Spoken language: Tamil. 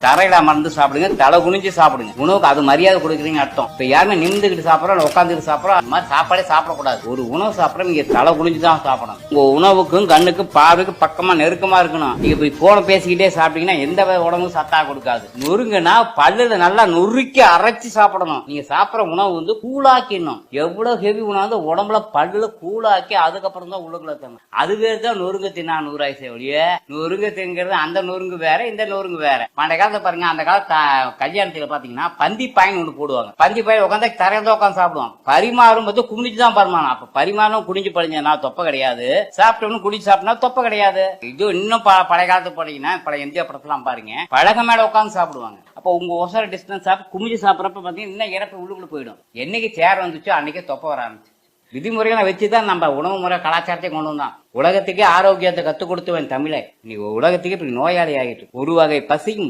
தரையில அமர்ந்து சாப்பிடுங்க, தலை குனிஞ்சு சாப்பிடுங்க. உணவுக்கு அது மரியாதை கொடுக்குறீங்க அர்த்தம். இப்ப யாருமே நிமிந்துகிட்டு சாப்பிடறோம், உட்காந்துட்டு சாப்பிடறோம், அது மாதிரி சாப்பாடே சாப்பிடக்கூடாது. ஒரு உணவு சாப்பிட நீங்க தலை குனிஞ்சுதான் சாப்பிடணும். உங்க உணவுக்கும் கண்ணுக்கும் பார்வைக்கும் பக்கமா நெருக்கமா இருக்கணும். நீங்க போய் போன பேசிக்கிட்டே சாப்பிட்டீங்கன்னா எந்த உடம்பும் சத்தா கொடுக்காது. நொறுங்கன்னா பல்லுல நல்லா நொறுக்கி அரைச்சி சாப்பிடணும். நீங்க சாப்பிடுற உணவு வந்து கூழாக்கிடணும். எவ்வளவு ஹெவி உணவு உடம்புல பல்லுல கூழாக்கி அதுக்கப்புறம் தான் உள்ளுக்குள்ள தரணும். அதுவே தான் நொறுங்க தின்னா 100 ஆயிசே ஒழிய நொறுங்க திங்கிறது அந்த நொறுங்கு வேற இந்த நொறுங்கு வேற. பண்டைய காலத்துல பாருங்க, அந்த காலத்து கல்யாணத்துல பாத்தீங்கன்னா பந்தி பாயின் ஒண்ணு போடுவாங்க. பந்தி பாயின் உட்காந்து தரையில உட்காந்து சாப்பிடுவாங்க. பரிமாறும் போது குனிஞ்சுதான் பரிமாறணும். அப்ப பரிமாறும் குனிஞ்சு படிஞ்சா தொப்ப கிடையாது, சாப்பிட்டவனு குனிஞ்சு சாப்பிட்டா தொப்ப கிடையாது. இது இன்னும் பழைய காலத்து போனீங்கன்னா பழைய இந்தியா படத்தெல்லாம் பாருங்க, பழக மேல உட்காந்து சாப்பிடுவாங்க. அப்ப உங்க ஒசர டிஸ்டன்ஸ் சாப்பிட்டு குமிஞ்சு சாப்பிடறப்ப பாத்தீங்கன்னா இன்னும் இறப்பு உள்ளுக்குள்ள போயிடும். என்னைக்கு சேர் வந்துச்சோ அன்னைக்கே தொப்ப வர ஆரம்பிச்சு. விதிமுறைகளை வச்சுதான் நம்ம உணவு முறை கலாச்சாரத்தை கொண்டு வந்தான். உலகத்துக்கே ஆரோக்கியத்தை கத்துக் கொடுத்தவன் தமிழை. நீ உலகத்துக்கு இப்படி நோயாளி ஆகிட்டு. ஒரு வகை பசியும்